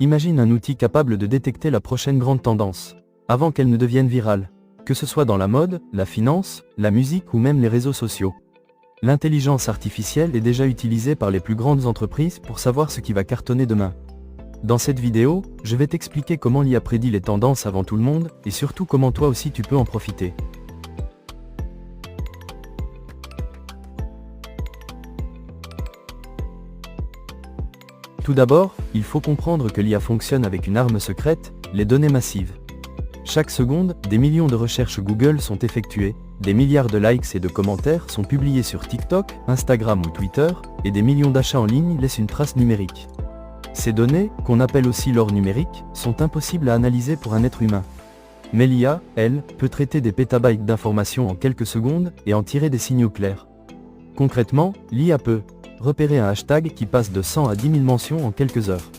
Imagine un outil capable de détecter la prochaine grande tendance, avant qu'elle ne devienne virale, que ce soit dans la mode, la finance, la musique ou même les réseaux sociaux. L'intelligence artificielle est déjà utilisée par les plus grandes entreprises pour savoir ce qui va cartonner demain. Dans cette vidéo, je vais t'expliquer comment l'IA prédit les tendances avant tout le monde, et surtout comment toi aussi tu peux en profiter. Tout d'abord, il faut comprendre que l'IA fonctionne avec une arme secrète, les données massives. Chaque seconde, des millions de recherches Google sont effectuées, des milliards de likes et de commentaires sont publiés sur TikTok, Instagram ou Twitter, et des millions d'achats en ligne laissent une trace numérique. Ces données, qu'on appelle aussi l'or numérique, sont impossibles à analyser pour un être humain. Mais l'IA, elle, peut traiter des pétabytes d'informations en quelques secondes et en tirer des signaux clairs. Concrètement, l'IA peut repérer un hashtag qui passe de 100 à 10 000 mentions en quelques heures.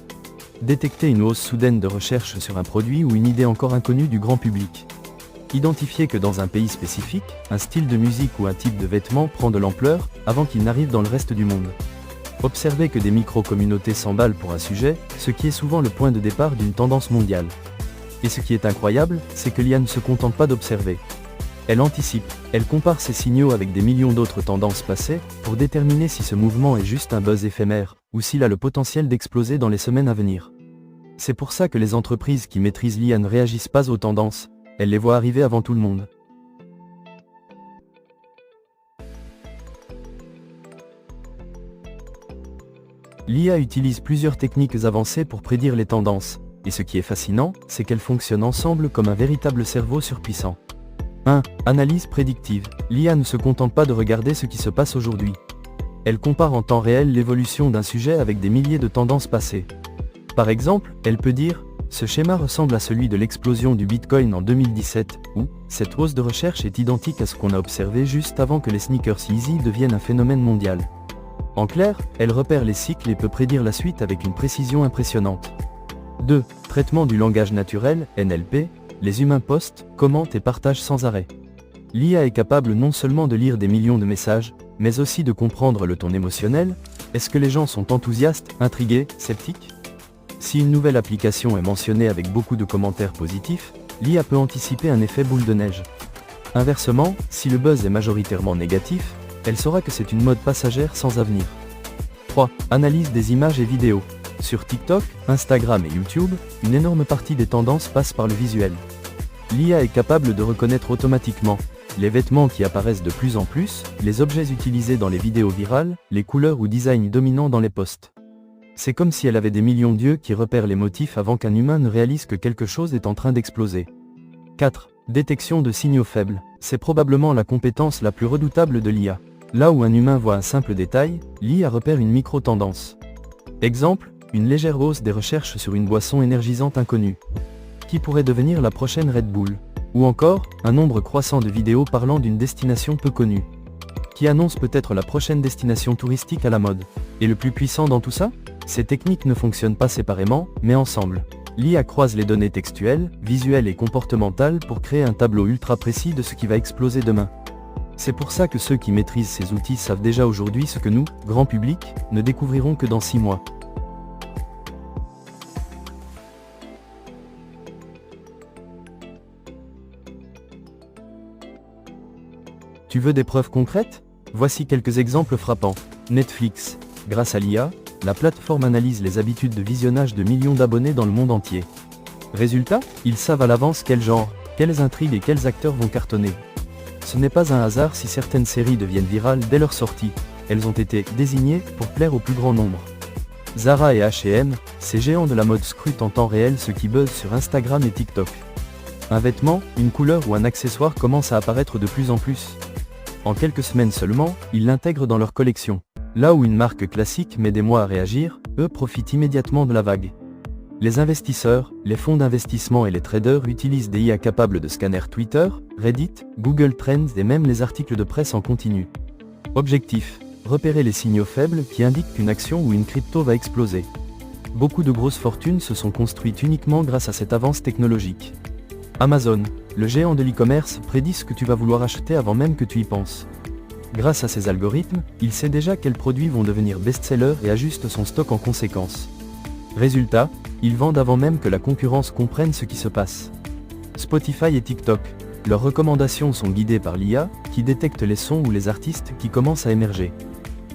Détecter une hausse soudaine de recherche sur un produit ou une idée encore inconnue du grand public. Identifier que dans un pays spécifique, un style de musique ou un type de vêtement prend de l'ampleur avant qu'il n'arrive dans le reste du monde. Observer que des micro-communautés s'emballent pour un sujet, ce qui est souvent le point de départ d'une tendance mondiale. Et ce qui est incroyable, c'est que l'IA ne se contente pas d'observer. Elle anticipe, elle compare ces signaux avec des millions d'autres tendances passées, pour déterminer si ce mouvement est juste un buzz éphémère, ou s'il a le potentiel d'exploser dans les semaines à venir. C'est pour ça que les entreprises qui maîtrisent l'IA ne réagissent pas aux tendances, elles les voient arriver avant tout le monde. L'IA utilise plusieurs techniques avancées pour prédire les tendances, et ce qui est fascinant, c'est qu'elles fonctionnent ensemble comme un véritable cerveau surpuissant. 1. Analyse prédictive. L'IA ne se contente pas de regarder ce qui se passe aujourd'hui. Elle compare en temps réel l'évolution d'un sujet avec des milliers de tendances passées. Par exemple, elle peut dire « Ce schéma ressemble à celui de l'explosion du Bitcoin en 2017 » ou « Cette hausse de recherche est identique à ce qu'on a observé juste avant que les sneakers Yeezy deviennent un phénomène mondial ». En clair, elle repère les cycles et peut prédire la suite avec une précision impressionnante. 2. Traitement du langage naturel, NLP. Les humains postent, commentent et partagent sans arrêt. L'IA est capable non seulement de lire des millions de messages, mais aussi de comprendre le ton émotionnel. Est-ce que les gens sont enthousiastes, intrigués, sceptiques? Si une nouvelle application est mentionnée avec beaucoup de commentaires positifs, l'IA peut anticiper un effet boule de neige. Inversement, si le buzz est majoritairement négatif, elle saura que c'est une mode passagère sans avenir. 3. Analyse des images et vidéos. Sur TikTok, Instagram et YouTube, une énorme partie des tendances passe par le visuel. L'IA est capable de reconnaître automatiquement les vêtements qui apparaissent de plus en plus, les objets utilisés dans les vidéos virales, les couleurs ou designs dominants dans les posts. C'est comme si elle avait des millions d'yeux qui repèrent les motifs avant qu'un humain ne réalise que quelque chose est en train d'exploser. 4. Détection de signaux faibles. C'est probablement la compétence la plus redoutable de l'IA. Là où un humain voit un simple détail, l'IA repère une micro-tendance. Exemple, une légère hausse des recherches sur une boisson énergisante inconnue, qui pourrait devenir la prochaine Red Bull, ou encore, un nombre croissant de vidéos parlant d'une destination peu connue, qui annonce peut-être la prochaine destination touristique à la mode. Et le plus puissant dans tout ça? Ces techniques ne fonctionnent pas séparément, mais ensemble. L'IA croise les données textuelles, visuelles et comportementales pour créer un tableau ultra précis de ce qui va exploser demain. C'est pour ça que ceux qui maîtrisent ces outils savent déjà aujourd'hui ce que nous, grand public, ne découvrirons que dans 6 mois. Tu veux des preuves concrètes? Voici quelques exemples frappants. Netflix. Grâce à l'IA, la plateforme analyse les habitudes de visionnage de millions d'abonnés dans le monde entier. Résultat, ils savent à l'avance quel genre, quelles intrigues et quels acteurs vont cartonner. Ce n'est pas un hasard si certaines séries deviennent virales dès leur sortie. Elles ont été désignées pour plaire au plus grand nombre. Zara et H&M, ces géants de la mode scrutent en temps réel ce qui buzz sur Instagram et TikTok. Un vêtement, une couleur ou un accessoire commence à apparaître de plus en plus. En quelques semaines seulement, ils l'intègrent dans leur collection. Là où une marque classique met des mois à réagir, eux profitent immédiatement de la vague. Les investisseurs, les fonds d'investissement et les traders utilisent des IA capables de scanner Twitter, Reddit, Google Trends et même les articles de presse en continu. Objectif: repérer les signaux faibles qui indiquent qu'une action ou une crypto va exploser. Beaucoup de grosses fortunes se sont construites uniquement grâce à cette avance technologique. Amazon, le géant de l'e-commerce, prédit ce que tu vas vouloir acheter avant même que tu y penses. Grâce à ses algorithmes, il sait déjà quels produits vont devenir best-sellers et ajuste son stock en conséquence. Résultat, Ils vendent avant même que la concurrence comprenne ce qui se passe. Spotify et TikTok. Leurs recommandations sont guidées par l'IA, qui détecte les sons ou les artistes qui commencent à émerger.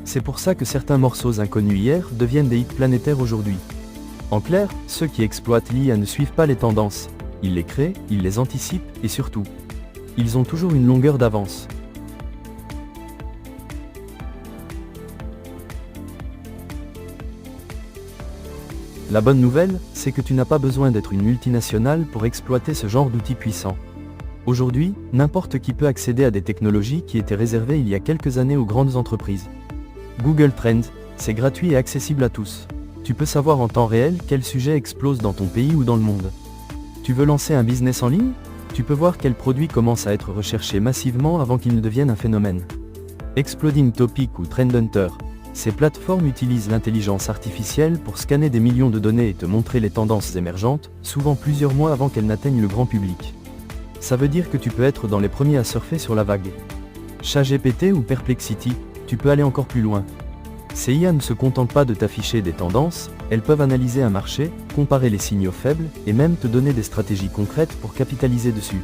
C'est pour ça que certains morceaux inconnus hier deviennent des hits planétaires aujourd'hui. En clair, ceux qui exploitent l'IA ne suivent pas les tendances. Ils les créent, ils les anticipent, et surtout, ils ont toujours une longueur d'avance. La bonne nouvelle, c'est que tu n'as pas besoin d'être une multinationale pour exploiter ce genre d'outils puissants. Aujourd'hui, n'importe qui peut accéder à des technologies qui étaient réservées il y a quelques années aux grandes entreprises. Google Trends, c'est gratuit et accessible à tous. Tu peux savoir en temps réel quel sujet explose dans ton pays ou dans le monde. Tu veux lancer un business en ligne? Tu peux voir quels produits commencent à être recherchés massivement avant qu'ils ne deviennent un phénomène. Exploding Topic ou Trend Hunter. Ces plateformes utilisent l'intelligence artificielle pour scanner des millions de données et te montrer les tendances émergentes, souvent plusieurs mois avant qu'elles n'atteignent le grand public. Ça veut dire que tu peux être dans les premiers à surfer sur la vague. ChatGPT ou Perplexity, tu peux aller encore plus loin. Ces IA ne se contentent pas de t'afficher des tendances, elles peuvent analyser un marché, comparer les signaux faibles, et même te donner des stratégies concrètes pour capitaliser dessus.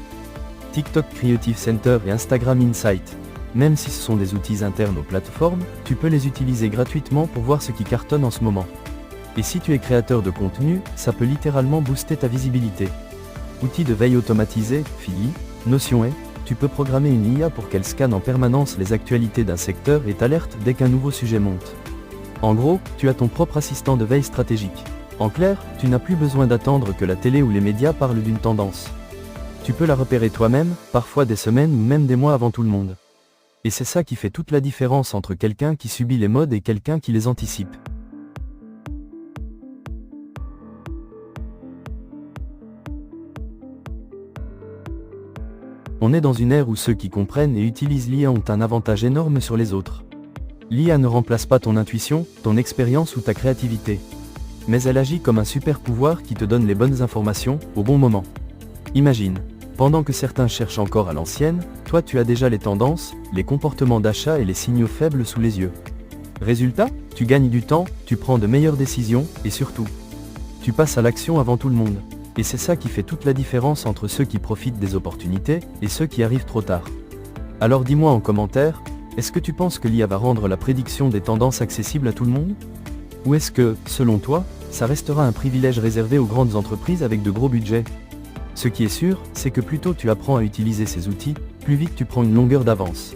TikTok Creative Center et Instagram Insight. Même si ce sont des outils internes aux plateformes, tu peux les utiliser gratuitement pour voir ce qui cartonne en ce moment. Et si tu es créateur de contenu, ça peut littéralement booster ta visibilité. Outils de veille automatisé, Feedly, Notion AI, tu peux programmer une IA pour qu'elle scanne en permanence les actualités d'un secteur et t'alerte dès qu'un nouveau sujet monte. En gros, tu as ton propre assistant de veille stratégique. En clair, tu n'as plus besoin d'attendre que la télé ou les médias parlent d'une tendance. Tu peux la repérer toi-même, parfois des semaines ou même des mois avant tout le monde. Et c'est ça qui fait toute la différence entre quelqu'un qui subit les modes et quelqu'un qui les anticipe. On est dans une ère où ceux qui comprennent et utilisent l'IA ont un avantage énorme sur les autres. L'IA ne remplace pas ton intuition, ton expérience ou ta créativité. Mais elle agit comme un super pouvoir qui te donne les bonnes informations, au bon moment. Imagine, pendant que certains cherchent encore à l'ancienne, toi tu as déjà les tendances, les comportements d'achat et les signaux faibles sous les yeux. Résultat, tu gagnes du temps, tu prends de meilleures décisions, et surtout, tu passes à l'action avant tout le monde. Et c'est ça qui fait toute la différence entre ceux qui profitent des opportunités, et ceux qui arrivent trop tard. Alors dis-moi en commentaire, est-ce que tu penses que l'IA va rendre la prédiction des tendances accessible à tout le monde? Ou est-ce que, selon toi, ça restera un privilège réservé aux grandes entreprises avec de gros budgets? Ce qui est sûr, c'est que plus tôt tu apprends à utiliser ces outils, plus vite tu prends une longueur d'avance.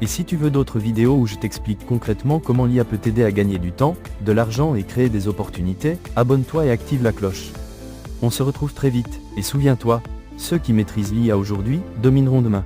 Et si tu veux d'autres vidéos où je t'explique concrètement comment l'IA peut t'aider à gagner du temps, de l'argent et créer des opportunités, abonne-toi et active la cloche. On se retrouve très vite, et souviens-toi, ceux qui maîtrisent l'IA aujourd'hui, domineront demain.